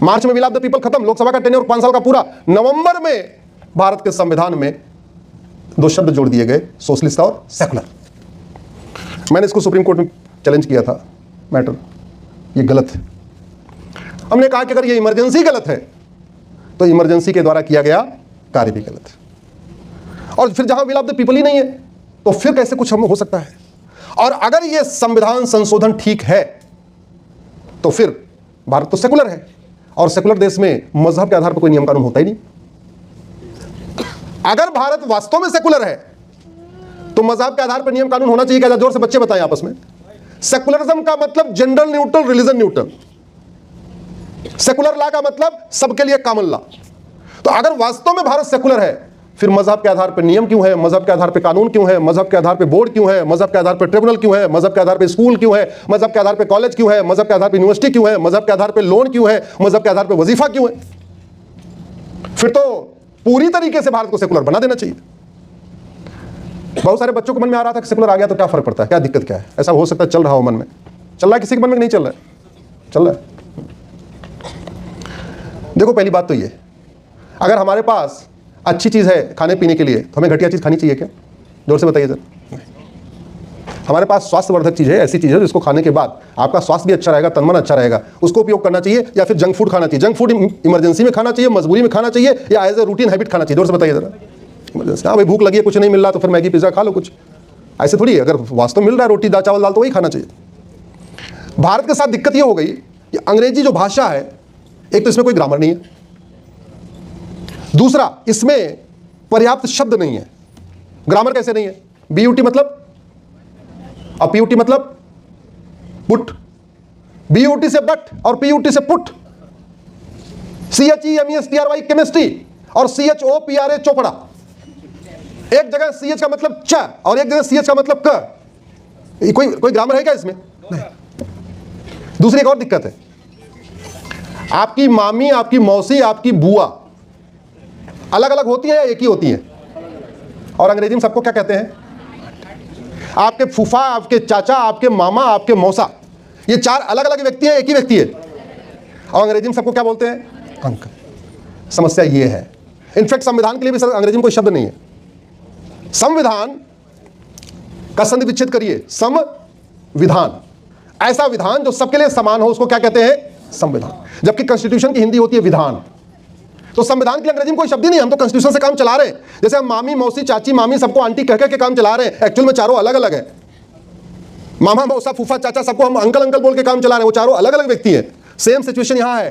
मार्च में will of the people खत्म, लोकसभा का टेन्योर 5 साल का पूरा। नवंबर में भारत के संविधान में 2 शब्द जोड़ दिए गए, सोशलिस्ट और सेकुलर। मैंने इसको सुप्रीम कोर्ट में चैलेंज किया था, मैटर ये गलत है। हमने कहा कि अगर ये इमरजेंसी गलत है तो इमरजेंसी के द्वारा किया गया कार्य भी गलत है। और फिर जहां विल ऑफ द पीपल ही नहीं है तो फिर कैसे कुछ हो सकता है? और अगर ये संविधान संशोधन ठीक है तो फिर भारत तो सेकुलर है, और सेकुलर देश में मजहब के आधार पर कोई नियम कानून होता ही नहीं। अगर भारत वास्तव में सेकुलर है तो मजहब के आधार पर नियम कानून होना चाहिए क्या? जोर से बच्चे बताएं आपस में। सेकुलरिज्म का मतलब gender neutral, religion neutral. Secular law का मतलब सबके लिए कॉमन लॉ। तो अगर वास्तव में भारत सेकुलर है फिर मजहब के आधार पर नियम क्यों है? मजहब के आधार पर कानून क्यों है? मजहब के आधार पर बोर्ड क्यों है? मजहब के आधार पर ट्रिब्यूनल क्यों है? मजहब के आधार पर स्कूल क्यों है? मजहब के आधार पर कॉलेज क्यों है? मजहब के आधार पर यूनिवर्सिटी क्यों है? मजहब के आधार पर लोन क्यों है? मजहब के आधार पर वजीफा क्यों है? फिर तो पूरी तरीके से भारत को सेकुलर बना देना चाहिए। बहुत सारे बच्चों को मन में आ रहा था कि सेकुलर आ गया तो क्या फर्क पड़ता है, क्या दिक्कत क्या है? ऐसा हो सकता है चल रहा हो मन में, चल रहा है किसी के मन में नहीं चल रहा है? चल रहा है। देखो पहली बात तो ये, अगर हमारे पास अच्छी चीज है खाने पीने के लिए तो हमें घटिया चीज खानी चाहिए क्या? जोर से बताइए सर। हमारे पास स्वास्थ्यवर्धक चीज है, ऐसी चीज है जिसको खाने के बाद आपका स्वास्थ्य भी अच्छा रहेगा, तन मन अच्छा रहेगा, उसको उपयोग करना चाहिए, या फिर जंक फूड खाना चाहिए? जंक फूड इमरजेंसी में खाना चाहिए, मजबूरी में खाना चाहिए, या एज ए रूटीन हैबिट खाना चाहिए? जोर से बताइए जरा। हाँ भाई भूख लगी है, कुछ नहीं मिल रहा तो फिर मैगी पिज्जा खा लो कुछ, ऐसे थोड़ी। अगर वास्तव मिल रहा है रोटी चावल दाल तो वही खाना चाहिए। भारत के साथ दिक्कत ये हो गई कि अंग्रेजी जो भाषा है, एक तो इसमें कोई ग्रामर नहीं है, दूसरा इसमें पर्याप्त शब्द नहीं है। ग्रामर कैसे नहीं है? बीयूटी मतलब, और पीयूटी मतलब पुट, बीयूटी से बट और पीयूटी से पुट, CHEMESTRY केमिस्ट्री और CHOPRA चोपड़ा। एक जगह CH का मतलब च और एक जगह CH का मतलब क। कोई ग्रामर है क्या इसमें? नहीं। दूसरी एक और दिक्कत है, आपकी मामी, आपकी मौसी, आपकी बुआ अलग अलग होती है या एक ही होती है? और अंग्रेजी में सबको क्या कहते हैं? आपके फूफा, आपके चाचा, आपके मामा, आपके मौसा, ये 4 अलग अलग व्यक्ति हैं, एक ही व्यक्ति है, और अंग्रेजी में सबको क्या बोलते हैं? अंकल। समस्या ये है। इनफैक्ट संविधान के लिए भी अंग्रेजी में कोई शब्द नहीं है। संविधान का संधि विच्छेद करिए, संविधान, ऐसा विधान जो सबके लिए समान हो उसको क्या कहते हैं? संविधान। जबकि कॉन्स्टिट्यूशन की हिंदी होती है विधान। तो संविधान के अंग्रेजी में कोई शब्द ही नहीं, हम तो कॉन्स्टिट्यूशन से काम चला रहे हैं। जैसे हम मामी, मौसी, चाची, मामी सबको आंटी कह के काम चला रहे हैं, एक्चुअल में चारों अलग अलग है। मामा, मौसा, फूफा, चाचा सबको हम अंकल अंकल बोल के काम चला रहे हैं, वो चारों अलग अलग व्यक्ति हैं। सेम सिचुएशन यहां है।